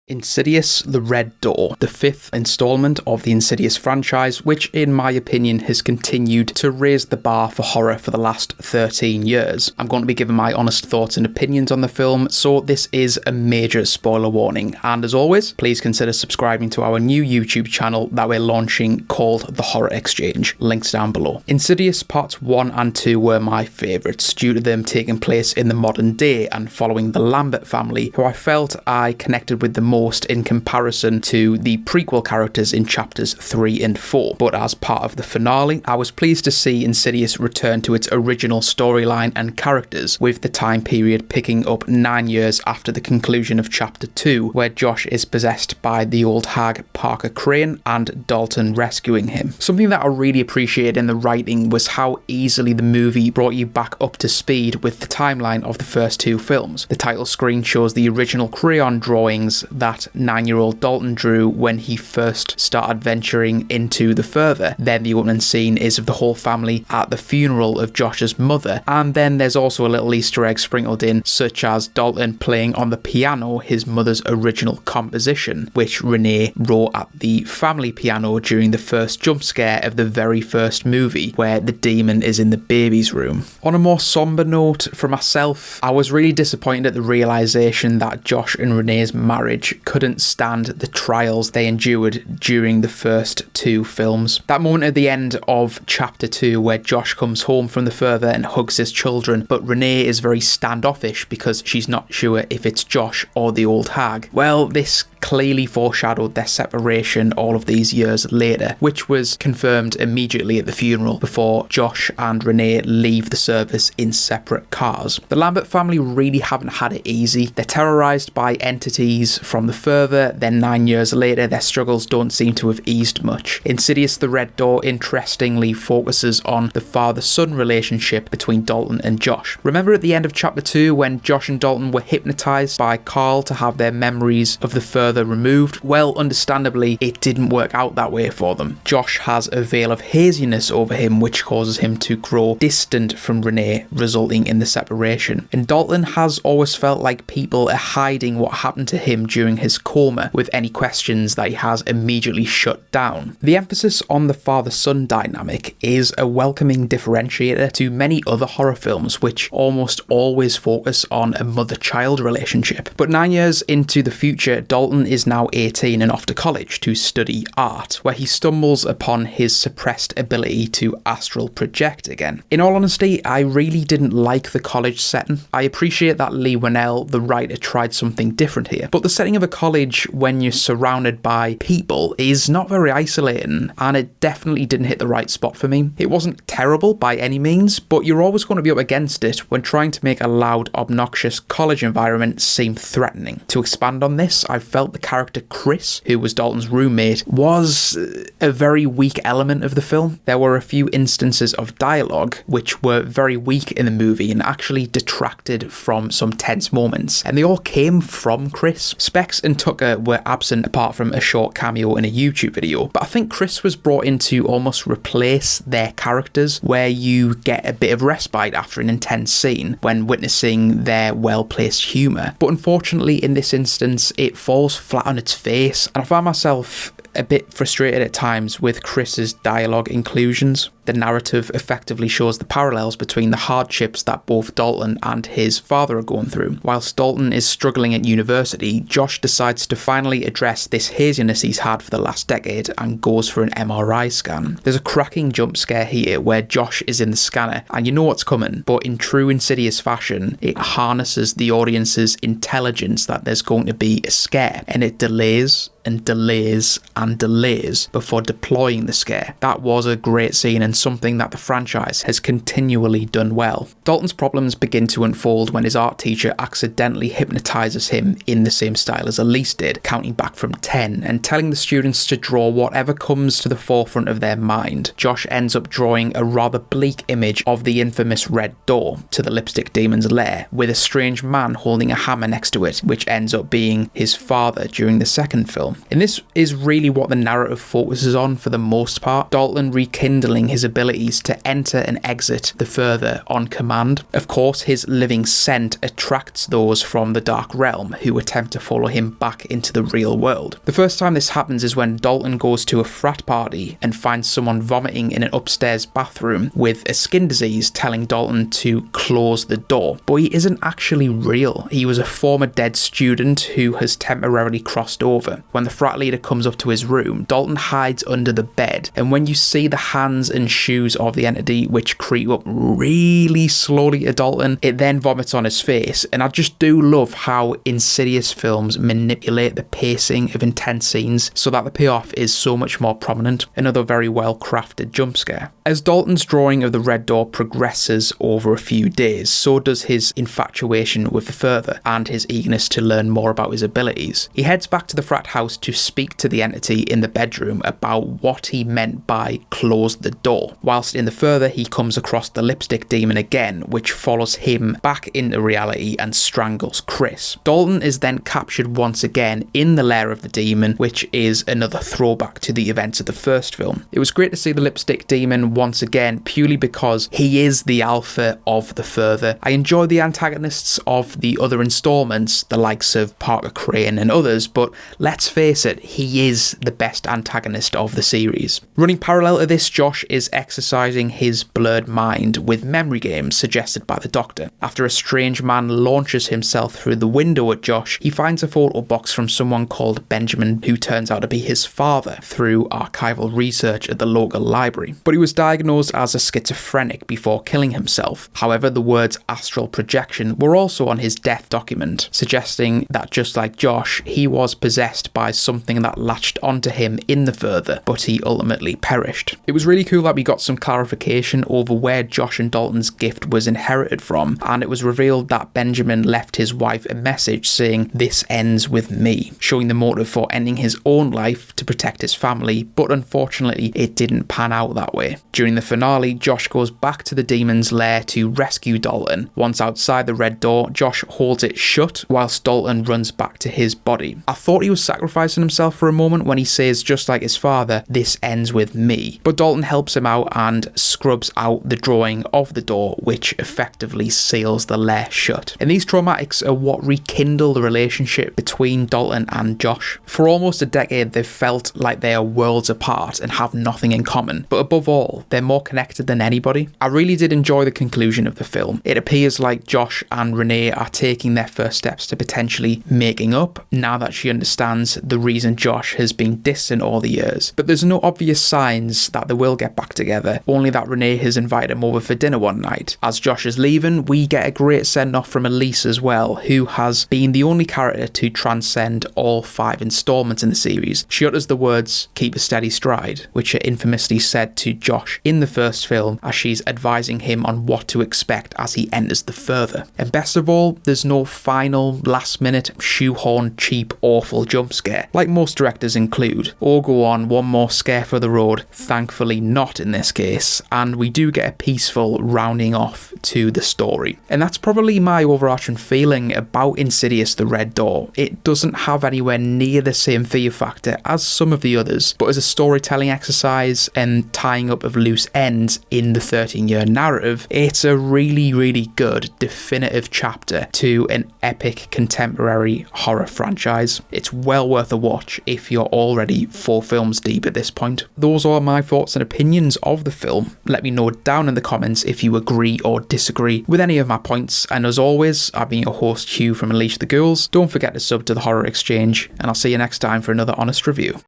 Insidious, The Red Door, the fifth installment of the Insidious franchise, which in my opinion has continued to raise the bar for horror for the last 13 years. I'm going to be giving my honest thoughts and opinions on the film, so this is a major spoiler warning. And as always, please consider subscribing to our new YouTube channel that we're launching called The Horror Exchange. Links down below. Insidious Parts 1 and 2 were my favourites due to them taking place in the modern day and following the Lambert family, who I felt I connected with the most in comparison to the prequel characters in chapters 3 and 4. But as part of the finale, I was pleased to see Insidious return to its original storyline and characters, with the time period picking up 9 years after the conclusion of chapter 2, where Josh is possessed by the old hag Parker Crane and Dalton rescuing him. Something that I really appreciated in the writing was how easily the movie brought you back up to speed with the timeline of the first two films. The title screen shows the original crayon drawings that 9-year-old Dalton drew when he first started venturing into the further. Then the opening scene is of the whole family at the funeral of Josh's mother, and then there's also a little Easter egg sprinkled in, such as Dalton playing on the piano his mother's original composition, which Renee wrote at the family piano during the first jump scare of the very first movie, where the demon is in the baby's room. On a more somber note, for myself, I was really disappointed at the realisation that Josh and Renee's marriage couldn't stand the trials they endured during the first two films. That moment at the end of chapter 2 where Josh comes home from the further and hugs his children, but Renee is very standoffish because she's not sure if it's Josh or the old hag. Well, this clearly foreshadowed their separation all of these years later, which was confirmed immediately at the funeral before Josh and Renee leave the service in separate cars. The Lambert family really haven't had it easy. They're terrorised by entities from the further, then 9 years later their struggles don't seem to have eased much. Insidious The Red Door interestingly focuses on the father-son relationship between Dalton and Josh. Remember at the end of chapter 2 when Josh and Dalton were hypnotised by Carl to have their memories of the further removed? Well, understandably, it didn't work out that way for them. Josh has a veil of haziness over him which causes him to grow distant from Renee, resulting in the separation. And Dalton has always felt like people are hiding what happened to him during his coma, with any questions that he has immediately shut down. The emphasis on the father-son dynamic is a welcoming differentiator to many other horror films which almost always focus on a mother-child relationship. But 9 years into the future, Dalton is now 18 and off to college to study art, where he stumbles upon his suppressed ability to astral project again. In all honesty, I really didn't like the college setting. I appreciate that Leigh Whannell, the writer, tried something different here, but the setting of a college when you're surrounded by people is not very isolating, and it definitely didn't hit the right spot for me. It wasn't terrible by any means, but you're always going to be up against it when trying to make a loud, obnoxious college environment seem threatening. To expand on this, I felt the character Chris, who was Dalton's roommate, was a very weak element of the film. There were a few instances of dialogue which were very weak in the movie and actually detracted from some tense moments, and they all came from Chris. Specs and Tucker were absent apart from a short cameo in a YouTube video, but I think Chris was brought in to almost replace their characters, where you get a bit of respite after an intense scene when witnessing their well-placed humour. But unfortunately in this instance it falls flat on its face, and I find myself a bit frustrated at times with Chris's dialogue inclusions. The narrative effectively shows the parallels between the hardships that both Dalton and his father are going through. Whilst Dalton is struggling at university, Josh decides to finally address this haziness he's had for the last decade and goes for an MRI scan. There's a cracking jump scare here where Josh is in the scanner and you know what's coming, but in true Insidious fashion, it harnesses the audience's intelligence that there's going to be a scare, and it delays and delays and delays before deploying the scare. That was a great scene and something that the franchise has continually done well. Dalton's problems begin to unfold when his art teacher accidentally hypnotizes him in the same style as Elise did, counting back from 10 and telling the students to draw whatever comes to the forefront of their mind. Josh ends up drawing a rather bleak image of the infamous Red Door to the Lipstick Demon's lair, with a strange man holding a hammer next to it, which ends up being his father during the second film. And this is really really what the narrative focuses on for the most part. Dalton rekindling his abilities to enter and exit the Further on command. Of course, his living scent attracts those from the Dark Realm who attempt to follow him back into the real world. The first time this happens is when Dalton goes to a frat party and finds someone vomiting in an upstairs bathroom with a skin disease, telling Dalton to close the door. But he isn't actually real. He was a former dead student who has temporarily crossed over. When the frat leader comes up to his room, Dalton hides under the bed, and when you see the hands and shoes of the entity which creep up really slowly to Dalton, it then vomits on his face. And I just do love how Insidious films manipulate the pacing of intense scenes so that the payoff is so much more prominent. Another very well crafted jump scare. As Dalton's drawing of the Red Door progresses over a few days, so does his infatuation with the Further and his eagerness to learn more about his abilities. He heads back to the frat house to speak to the entity in the bedroom about what he meant by close the door. Whilst in the Further, he comes across the lipstick demon again, which follows him back into reality and strangles Chris. Dalton is then captured once again in the lair of the demon, which is another throwback to the events of the first film. It was great to see the lipstick demon once again, purely because he is the alpha of the Further. I enjoy the antagonists of the other installments, the likes of Parker Crane and others, but let's face it, he is the best antagonist of the series. Running parallel to this, Josh is exercising his blurred mind with memory games suggested by the Doctor. After a strange man launches himself through the window at Josh, he finds a photo box from someone called Benjamin, who turns out to be his father through archival research at the local library. But he was diagnosed as a schizophrenic before killing himself. However, the words astral projection were also on his death document, suggesting that just like Josh, he was possessed by something that latched onto him in the Further, but he ultimately perished. It was really cool that we got some clarification over where Josh and Dalton's gift was inherited from, and it was revealed that Benjamin left his wife a message saying, "This ends with me," showing the motive for ending his own life to protect his family, but unfortunately it didn't pan out that way. During the finale, Josh goes back to the demon's lair to rescue Dalton. Once outside the Red Door, Josh holds it shut whilst Dalton runs back to his body. I thought he was sacrificing himself for a moment when he says, just like his father, "This ends with me." But Dalton helps him out and scrubs out the drawing of the door, which effectively seals the lair shut. And these traumatics are what rekindle the relationship between Dalton and Josh. For almost a decade, they've felt like they are worlds apart and have nothing in common. But above all, they're more connected than anybody. I really did enjoy the conclusion of the film. It appears like Josh and Renee are taking their first steps to potentially making up, now that she understands the reason Josh has been distant all the years. But there's no obvious signs that they will get back together, only that Renee has invited him over for dinner one night. As Josh is leaving, we get a great send-off from Elise as well, who has been the only character to transcend all 5 installments in the series. She utters the words, "Keep a steady stride," which are infamously said to Josh in the first film as she's advising him on what to expect as he enters the Further. And best of all, there's no final, last-minute, shoehorn, cheap, awful jump scare, like most directors include. Or go on, one more scare for the road. Thankfully not in this case, and we do get a peaceful rounding off to the story. And that's probably my overarching feeling about Insidious the Red Door. It doesn't have anywhere near the same fear factor as some of the others, but as a storytelling exercise and tying up of loose ends in the 13-year narrative, it's a really, really good definitive chapter to an epic contemporary horror franchise. It's well worth a watch if you're already 4 films deep at this point. Those are my thoughts and opinions of the film. Let me know down in the comments if you agree or disagree with any of my points, and as always, I've been your host Hugh from Unleash the Ghouls. Don't forget to sub to the Horror Exchange, and I'll see you next time for another honest review.